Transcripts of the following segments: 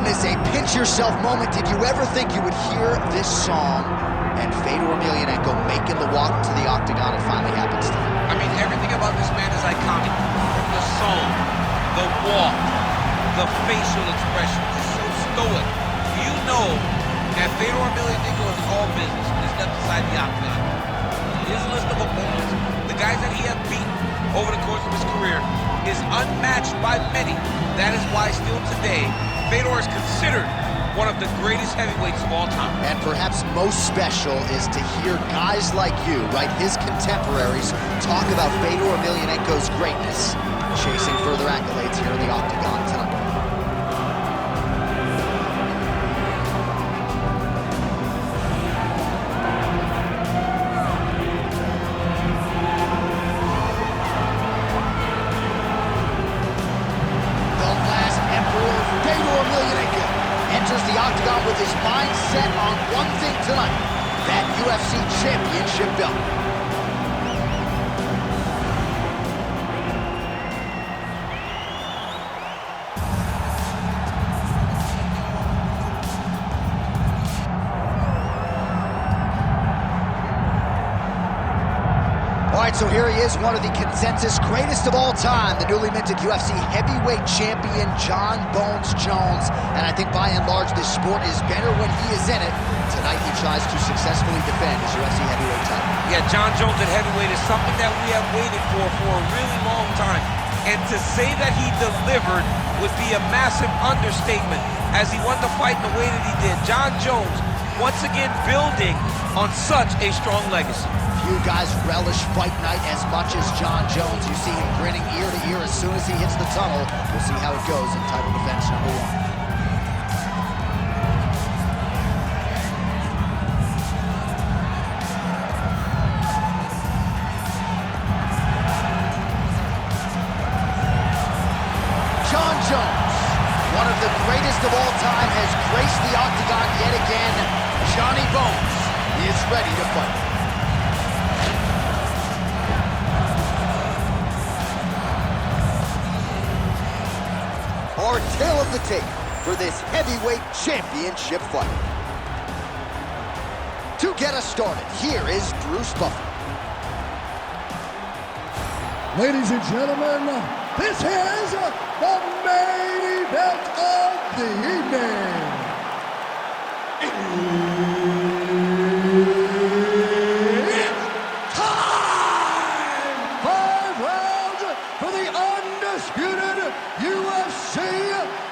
is a pinch-yourself moment. Did you ever think you would hear this song and Fedor Emelianenko making the walk to the octagon? It finally happens tonight. I mean, everything about this man is iconic. From the song, the walk, the facial expressions, so stoic. You know that Fedor Emelianenko is all business when he steps inside the octagon. His list of opponents, the guys that he has beaten over the course of his career, is unmatched by many. That is why still today, Fedor is considered one of the greatest heavyweights of all time. And perhaps most special is to hear guys like you, right, his contemporaries, talk about Fedor Emelianenko's greatness, chasing further accolades here in the octagon tonight. The octagon with his mind set on one thing tonight, that UFC championship belt. All right, so here he is, one of the consensus greatest of all time, the newly minted UFC heavyweight champion, Jon Bones Jones. And I think by and large, this sport is better when he is in it. Tonight, he tries to successfully defend his UFC heavyweight title. Yeah, Jon Jones at heavyweight is something that we have waited for a really long time. And to say that he delivered would be a massive understatement as he won the fight in the way that he did. Jon Jones, once again, building on such a strong legacy. Few guys relish fight night as much as Jon Jones. You see him grinning ear to ear as soon as he hits the tunnel. We'll see how it goes in title defense number 1. Jon Jones, one of the greatest of all time, has graced the octagon yet again. Johnny Bones is ready to fight. Our tale of the tape for this heavyweight championship fight. To get us started, here is Bruce Buffer. Ladies and gentlemen, this is the main event of the evening. It's time! 5 rounds for the undisputed UFC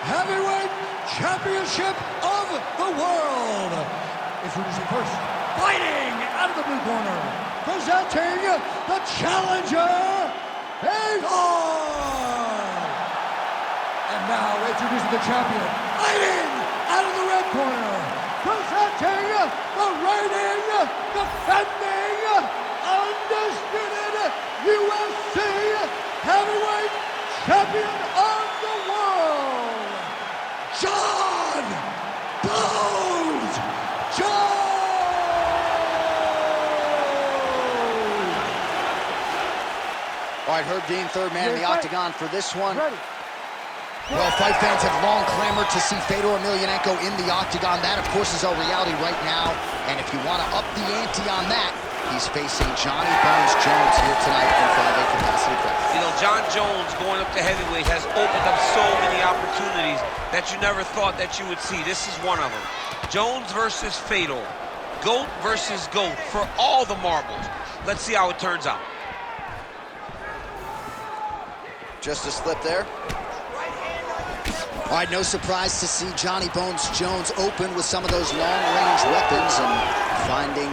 Heavyweight Championship of the world. Introducing first, fighting out of the blue corner, presenting the challenger, Fedor! And now introducing the champion, fighting out of the red corner, presenting the reigning, defending, undisputed UFC Heavyweight Champion of the world, Jon Bones Jones! All right, Herb Dean, third man in the octagon for this one. Well, fight fans have long clamored to see Fedor Emelianenko in the octagon. That, of course, is our reality right now. And if you want to up the ante on that, he's facing Johnny Bones Jones here tonight in front of a capacity crowd. You know, Jon Jones going up to heavyweight has opened up so many opportunities that you never thought that you would see. This is one of them. Jones versus Fedor. GOAT versus GOAT for all the marbles. Let's see how it turns out. Just a slip there. All right, no surprise to see Johnny Bones Jones open with some of those long-range weapons and finding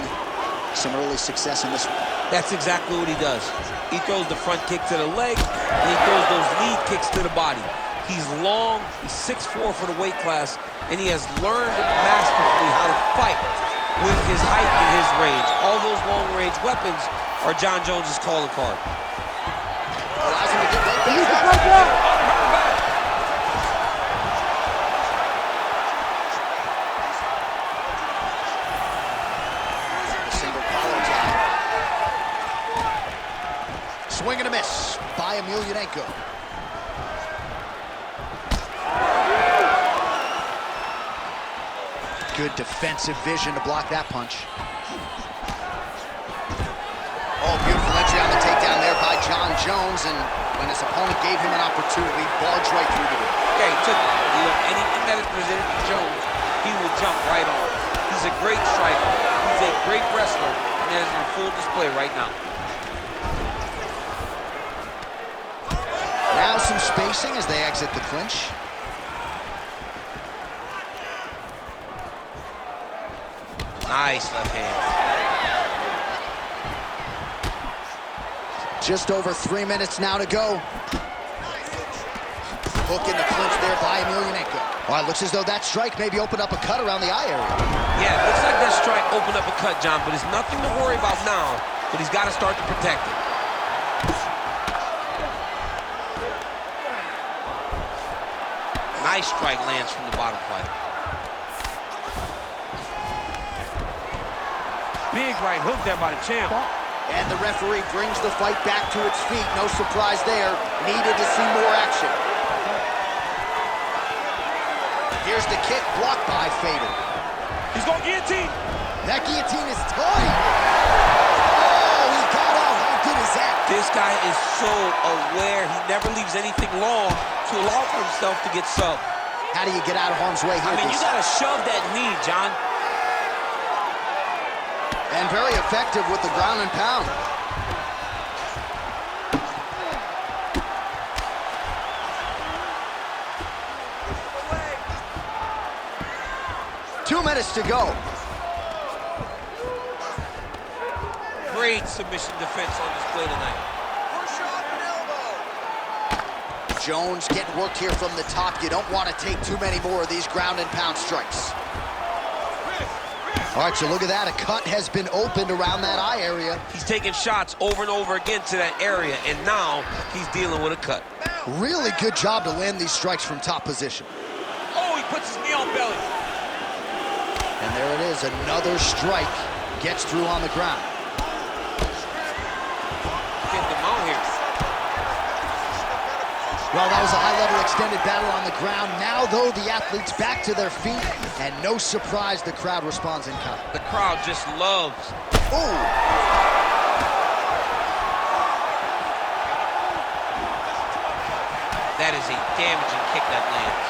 some early success in this one. That's exactly what he does. He throws the front kick to the leg, and he throws those lead kicks to the body. He's long, he's 6'4" for the weight class, and he has learned masterfully how to fight with his height and his range. All those long-range weapons are Jon Jones' calling card. Allows him to get right back. Swing and a miss by Emelianenko. Good defensive vision to block that punch. Oh, beautiful entry on the takedown there by Jon Jones, and when his opponent gave him an opportunity, barged right through the door. Yeah, he took it. You know, anything that is presented to Jones, he will jump right on. He's a great striker. He's a great wrestler, and that is on full display right now. Now some spacing as they exit the clinch. Nice left hand. Just over 3 minutes now to go. Hook in the clinch there by Emelianenko. All right, looks as though that strike maybe opened up a cut around the eye area. Yeah, looks like that strike opened up a cut, John, but it's nothing to worry about now, but he's got to start to protect it. Nice strike lands from the bottom fighter. Big right hook there by the champ. And the referee brings the fight back to its feet. No surprise there. Needed to see more action. Here's the kick blocked by Fedor. He's going guillotine. That guillotine is tight. Oh, he got out. How good is that? This guy is so aware. He never leaves anything long to allow for himself to get subbed. How do you get out of harm's way here? I mean, you got to shove that knee, John. And very effective with the ground and pound. Two minutes to go. Great submission defense on display tonight. Jones getting worked here from the top. You don't want to take too many more of these ground and pound strikes. All right, so look at that. A cut has been opened around that eye area. He's taking shots over and over again to that area, and now he's dealing with a cut. Really good job to land these strikes from top position. Oh, he puts his knee on belly. And there it is, another strike gets through on the ground. Getting him out here. Well, that was a high-level extended battle on the ground. Now, though, the athletes back to their feet, and no surprise, the crowd responds in kind. The crowd just loves. Ooh! That is a damaging kick that lands.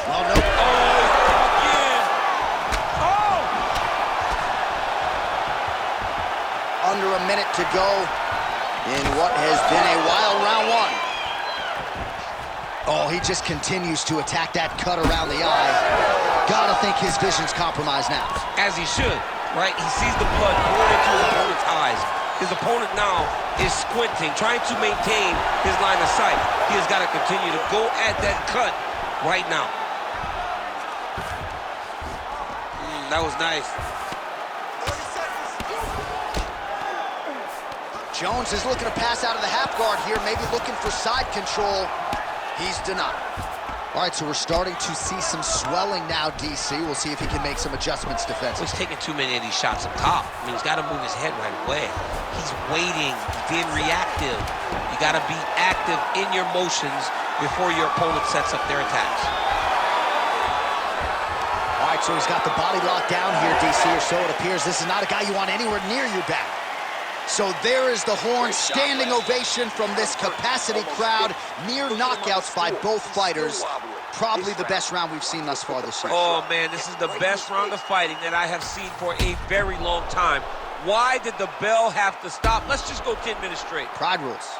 Well, no. Oh, again. Oh! Under a minute to go in what has been a wild round one. Oh, he just continues to attack that cut around the eye. Gotta think his vision's compromised now. As he should, right? He sees the blood pouring into his opponent's eyes. His opponent now is squinting, trying to maintain his line of sight. He has got to continue to go at that cut right now. That was nice. Jones is looking to pass out of the half guard here, maybe looking for side control. He's denied. All right, so we're starting to see some swelling now, DC. We'll see if he can make some adjustments defensively. He's taking too many of these shots up top. I mean, he's got to move his head right away. He's waiting, being reactive. You got to be active in your motions before your opponent sets up their attacks. All right, so he's got the body locked down here, DC, or so it appears. This is not a guy you want anywhere near your back. So there is the horn, standing ovation from this capacity crowd. Near knockouts by both fighters. Probably the best round we've seen thus far this year. Oh, man, this is the best round of fighting that I have seen for a very long time. Why did the bell have to stop? Let's just go 10 minutes straight. Pride rules.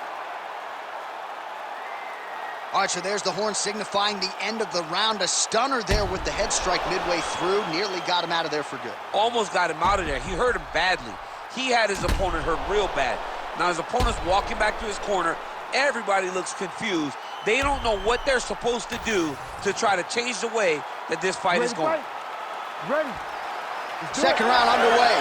All right, so there's the horn signifying the end of the round. A stunner there with the head strike midway through. Nearly got him out of there for good. Almost got him out of there. He hurt him badly. He had his opponent hurt real bad. Now his opponent's walking back to his corner. Everybody looks confused. They don't know what they're supposed to do to try to change the way that this fight is going. Ready. Second round underway.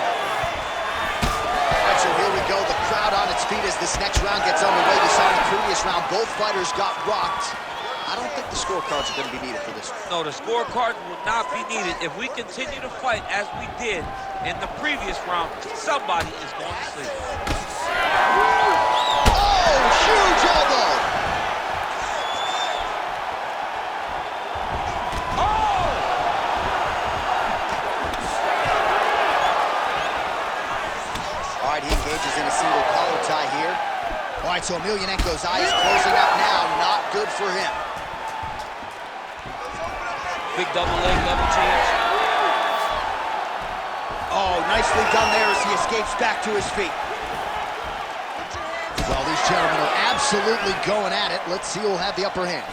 All right, so here we go. The crowd on its feet as this next round gets underway. We saw in the previous round, both fighters got rocked. I don't think the scorecards are going to be needed for this one. No, the scorecard will not be needed. If we continue to fight as we did in the previous round, somebody is going to sleep. Oh, huge elbow! Oh! All right, so Emelianenko's eye is closing up now. Not good for him. Big double leg, double change. Oh, nicely done there as he escapes back to his feet. Well, these gentlemen are absolutely going at it. Let's see who'll have the upper hand.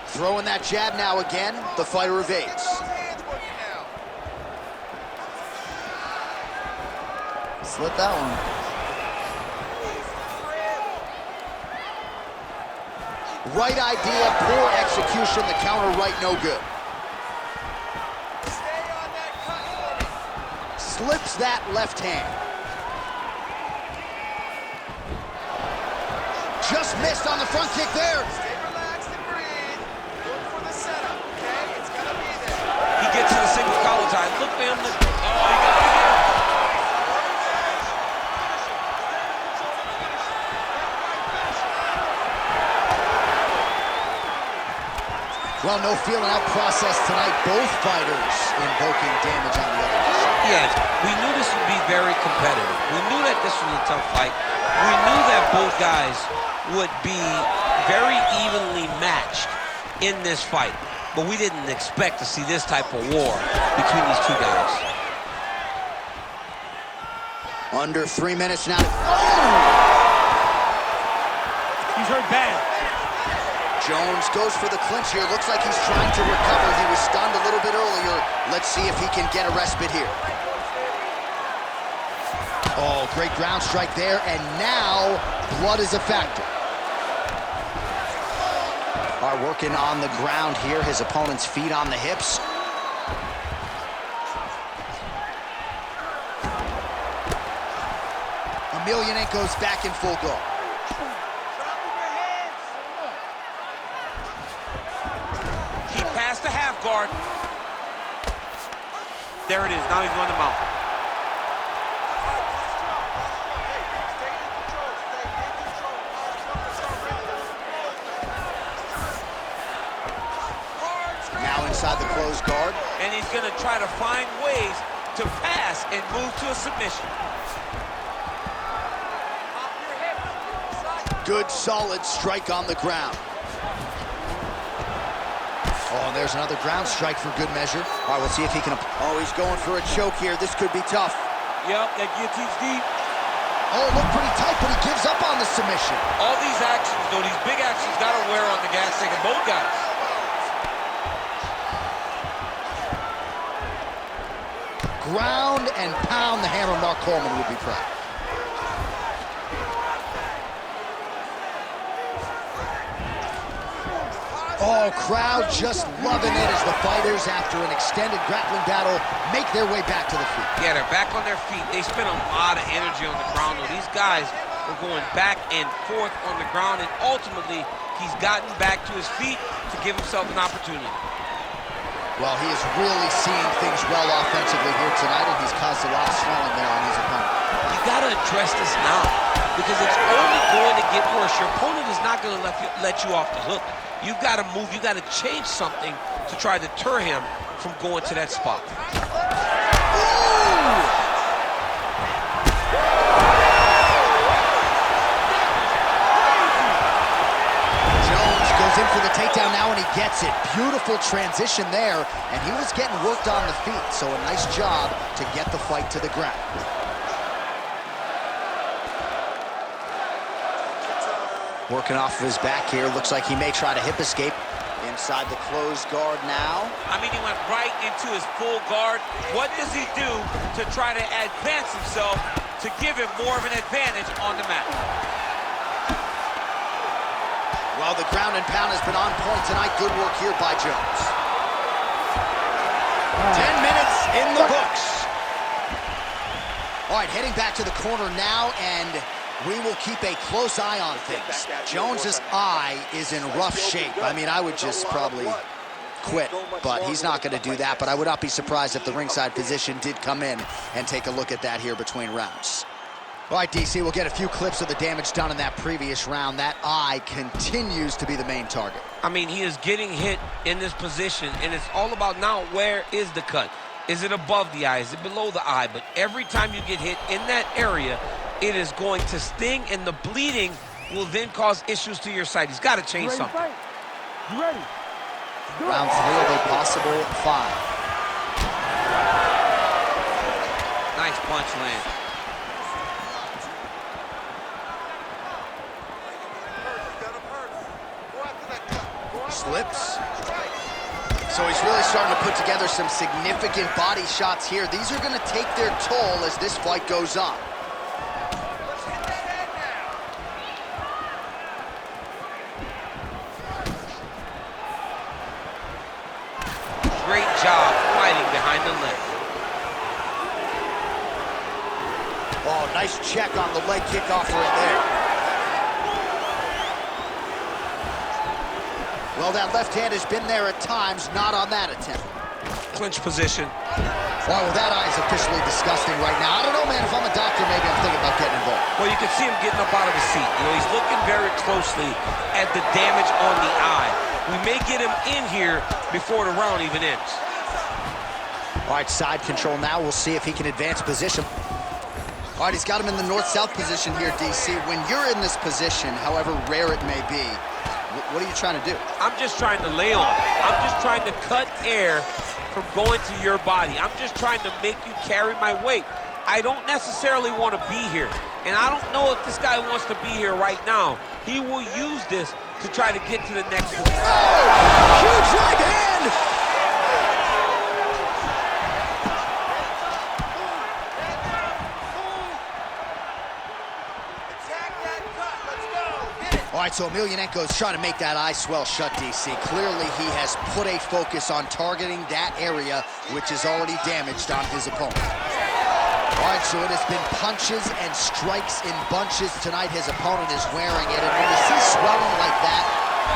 Throwing that jab now again. The fighter evades. Slip that one. Right idea, poor execution. The counter right, no good. Slips that left hand. Just missed on the front kick there. Stay relaxed and breathe. Look for the setup, okay? It's gonna be there. He gets to the single collar tie. Look for him to... Oh, he got it. Well, no feeling out process tonight. Both fighters invoking damage on the other side. Yes, we knew this would be very competitive. We knew that this was a tough fight. We knew that both guys would be very evenly matched in this fight. But we didn't expect to see this type of war between these two guys. Under 3 minutes now. He's hurt bad. Jones goes for the clinch here. Looks like he's trying to recover. He was stunned a little bit earlier. Let's see if he can get a respite here. Oh, great ground strike there, and now blood is a factor. Are working on the ground here. His opponent's feet on the hips. Emelianenko's back in full guard. Past the half guard. There it is. Now he's going to mount. Now inside the closed guard. And he's going to try to find ways to pass and move to a submission. Good, solid strike on the ground. Oh, and there's another ground strike for good measure. All right, we'll see if he can... Oh, he's going for a choke here. This could be tough. Yep, that guillotine's deep. Oh, it looked pretty tight, but he gives up on the submission. All these actions, though, these big actions, got to wear on the gas tank of both guys. Ground and pound the hammer. Mark Coleman would be proud. Oh, crowd just loving it as the fighters, after an extended grappling battle, make their way back to the feet. Yeah, they're back on their feet. They spent a lot of energy on the ground, though. These guys were going back and forth on the ground, and ultimately, he's gotten back to his feet to give himself an opportunity. Well, he is really seeing things well offensively here tonight, and he's caused a lot of swelling there on his opponent. You got to address this now, because it's only going to get worse. Your opponent is not going to let you off the hook. You've got to move. You've got to change something to try to deter him from going to that spot. Jones goes in for the takedown now, and he gets it. Beautiful transition there, and he was getting worked on the feet, so a nice job to get the fight to the ground. Working off of his back here. Looks like he may try to hip escape. Inside the closed guard now. I mean, he went right into his full guard. What does he do to try to advance himself to give him more of an advantage on the mat? Well, the ground and pound has been on point tonight. Good work here by Jones. 10 minutes in the books. All right, heading back to the corner now, and we will keep a close eye on things. Jones's eye is in rough shape. I mean, I would just probably quit, but he's not going to do that. But I would not be surprised if the ringside physician did come in and take a look at that here between rounds. All right, DC, we'll get a few clips of the damage done in that previous round. That eye continues to be the main target. I mean, he is getting hit in this position, and it's all about now, where is the cut? Is it above the eye? Is it below the eye? But every time you get hit in that area, it is going to sting, and the bleeding will then cause issues to your sight. He's got to change something. You ready? Round 3 of a possible 5. Nice punch land. Slips. So he's really starting to put together some significant body shots here. These are going to take their toll as this fight goes on. Great job fighting behind the leg. Oh, nice check on the leg kickoff right there. Well, that left hand has been there at times, not on that attempt. Clinch position. Wow, well, that eye is officially disgusting right now. I don't know, man, if I'm a doctor, maybe I'm thinking about getting involved. Well, you can see him getting up out of his seat. You know, he's looking very closely at the damage on the eye. We may get him in here before the round even ends. All right, side control now. We'll see if he can advance position. All right, he's got him in the north-south position here, DC. When you're in this position, however rare it may be, what are you trying to do? I'm just trying to lay on. I'm just trying to cut air from going to your body. I'm just trying to make you carry my weight. I don't necessarily want to be here. And I don't know if this guy wants to be here right now. He will use this to try to get to the next one. Oh, huge right hand! All right, so Emelianenko is trying to make that eye swell shut, DC. Clearly, he has put a focus on targeting that area, which is already damaged on his opponent. All right, so it has been punches and strikes in bunches tonight. His opponent is wearing it, and when you see swelling like that,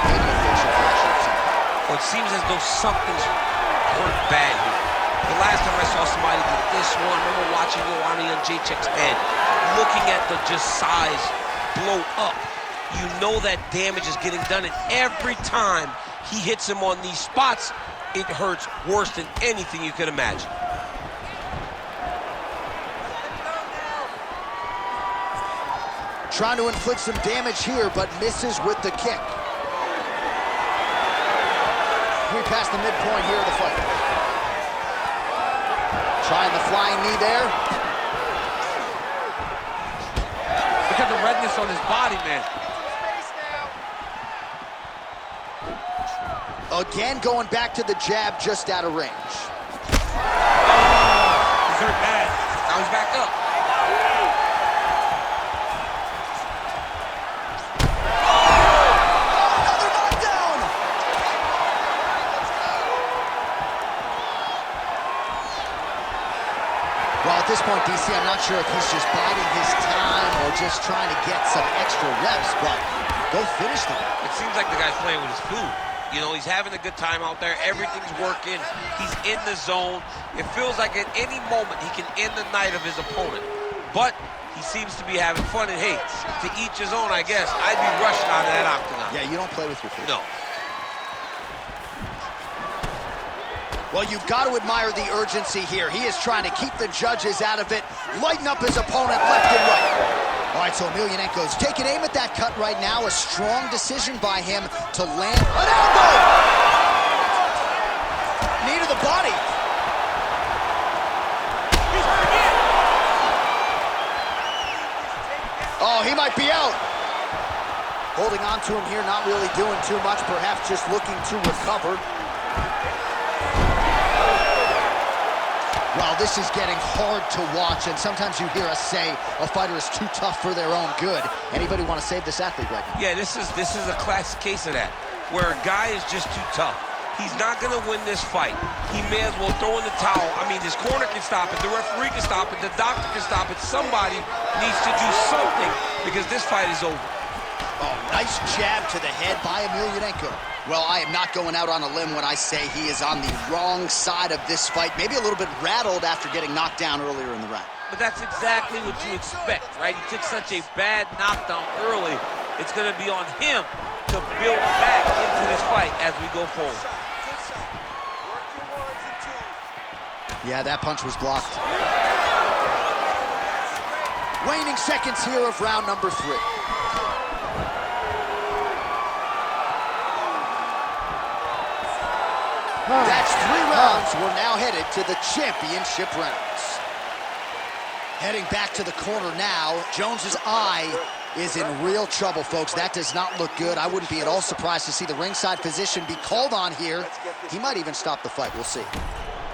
maybe a facial fracture or something. Well, it seems as though something's hurt bad here. The last time I saw somebody with this one, I remember watching Joanna Jędrzejczyk's head, looking at the just size blow up. You know that damage is getting done, and every time he hits him on these spots, it hurts worse than anything you could imagine. Trying to inflict some damage here, but misses with the kick. We passed the midpoint here of the fight. Trying the flying knee there. Look at the redness on his body, man. Again, going back to the jab just out of range. He's hurt bad. Now he's back up. Another knockdown! Well, at this point, DC, I'm not sure if he's just biding his time or just trying to get some extra reps, but go finish them. It seems like the guy's playing with his food. You know, he's having a good time out there. Everything's working. He's in the zone. It feels like at any moment he can end the night of his opponent. But he seems to be having fun, and hey, to each his own, I guess. I'd be rushing out of that octagon. Yeah, you don't play with your food. No. Well, you've got to admire the urgency here. He is trying to keep the judges out of it, lighten up his opponent left and right. All right, so Emelianenko's taking aim at that cut right now. A strong decision by him to land an elbow! Knee to the body. Oh, he might be out. Holding on to him here, not really doing too much, perhaps just looking to recover. Well, this is getting hard to watch, and sometimes you hear us say a fighter is too tough for their own good. Anybody want to save this athlete right now? Yeah, this is a classic case of that, where a guy is just too tough. He's not going to win this fight. He may as well throw in the towel. I mean, his corner can stop it, the referee can stop it, the doctor can stop it. Somebody needs to do something because this fight is over. Oh, nice jab to the head by Emelianenko. Well, I am not going out on a limb when I say he is on the wrong side of this fight. Maybe a little bit rattled after getting knocked down earlier in the round. But that's exactly what you expect, right? He took such a bad knockdown early. It's going to be on him to build back into this fight as we go forward. Yeah, that punch was blocked. Waning seconds here of round number 3. That's 3 rounds. We're now headed to the championship rounds. Heading back to the corner now. Jones's eye is in real trouble, folks. That does not look good. I wouldn't be at all surprised to see the ringside physician be called on here. He might even stop the fight. We'll see.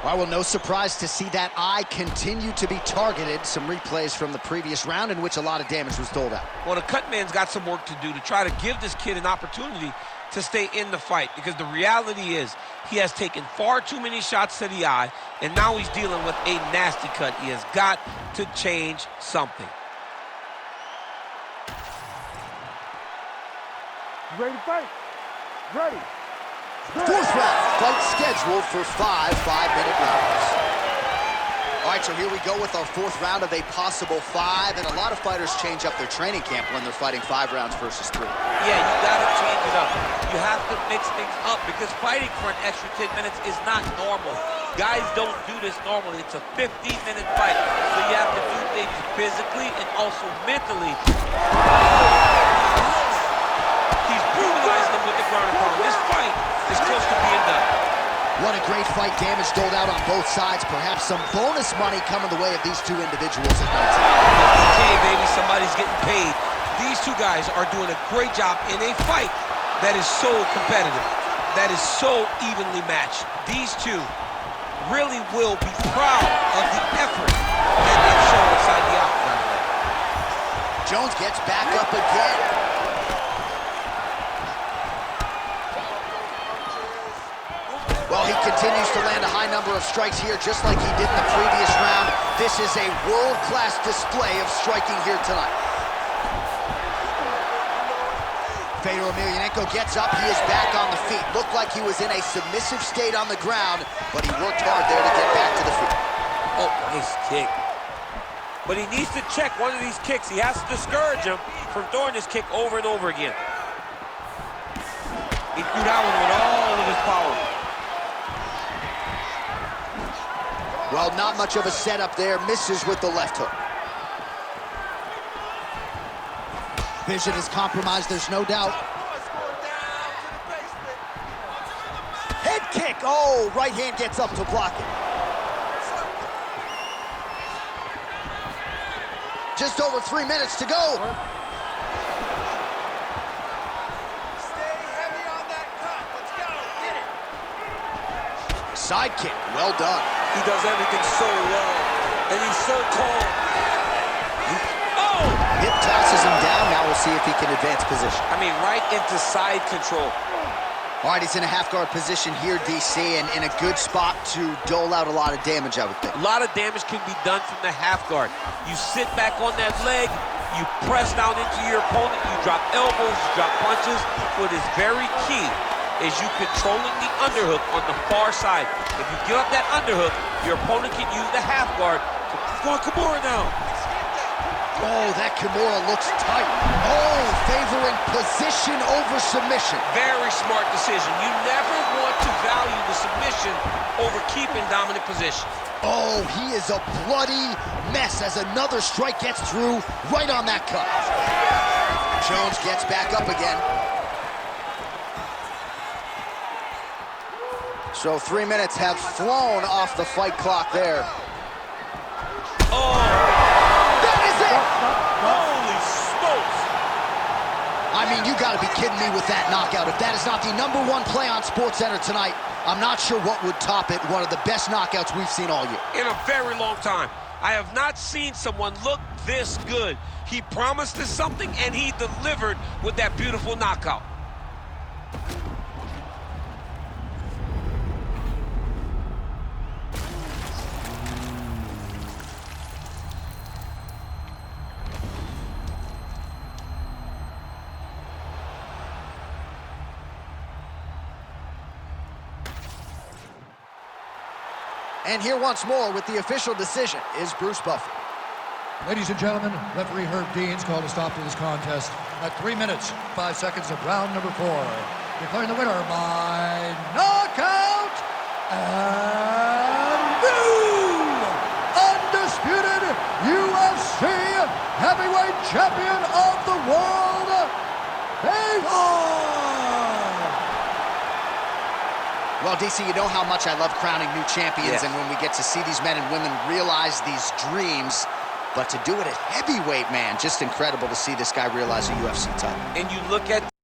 Well, no surprise to see that eye continue to be targeted. Some replays from the previous round in which a lot of damage was doled out. Well, the cut man's got some work to do to try to give this kid an opportunity to stay in the fight, because the reality is he has taken far too many shots to the eye, and now he's dealing with a nasty cut. He has got to change something. Ready to fight? Ready. 4th round, fight scheduled for 5 5-minute rounds. All right, so here we go with our 4th round of a possible 5, and a lot of fighters change up their training camp when they're fighting 5 rounds versus 3. Yeah, you gotta change it up. You have to mix things up, because fighting for an extra 10 minutes is not normal. Guys don't do this normally. It's a 15-minute fight, so you have to do things physically and also mentally. He's brutalizing them with the ground and pound. This fight is close to being done. What a great fight. Damage doled out on both sides. Perhaps some bonus money coming the way of these 2 individuals at night. Okay, baby, somebody's getting paid. These 2 guys are doing a great job in a fight that is so competitive, that is so evenly matched. These 2 really will be proud of the effort that they've shown inside the octagon. Jones gets back up again. Well, he continues to land a high number of strikes here, just like he did in the previous round. This is a world-class display of striking here tonight. Fedor Emelianenko gets up. He is back on the feet. Looked like he was in a submissive state on the ground, but he worked hard there to get back to the feet. Oh, nice kick. But he needs to check one of these kicks. He has to discourage him from throwing this kick over and over again. He threw that one with all of his power. Well, not much of a setup there. Misses with the left hook. Vision is compromised, there's no doubt. Head kick. Oh, right hand gets up to block it. Just over 3 minutes to go. Stay heavy on that cut. Let's go. Get it. Side kick. Well done. He does everything so well, and he's so calm. Oh! Hip tosses him down. Now we'll see if he can advance position. I mean, right into side control. All right, he's in a half-guard position here, DC, and in a good spot to dole out a lot of damage, I would think. A lot of damage can be done from the half guard. You sit back on that leg, you press down into your opponent, you drop elbows, you drop punches. What is very key is you controlling the underhook on the far side. If you give up that underhook, your opponent can use the half guard to go on Kimura now. Oh, that Kimura looks tight. Oh, favoring position over submission. Very smart decision. You never want to value the submission over keeping dominant position. Oh, he is a bloody mess as another strike gets through right on that cut. Jones gets back up again. So 3 minutes have flown off the fight clock there. Oh! That is it! Holy smokes! I mean, you gotta be kidding me with that knockout. If that is not the #1 play on SportsCenter tonight, I'm not sure what would top it. One of the best knockouts we've seen all year. In a very long time. I have not seen someone look this good. He promised us something, and he delivered with that beautiful knockout. And here once more with the official decision is Bruce Buffer. Ladies and gentlemen, referee Herb Dean's called a stop to this contest at 3 minutes, 5 seconds of round number 4. Declaring the winner by knockout and heavyweight champion of the world, Fedor! Well, DC, you know how much I love crowning new champions, and when we get to see these men and women realize these dreams, but to do it at heavyweight, man, just incredible to see this guy realize a UFC title. And you look at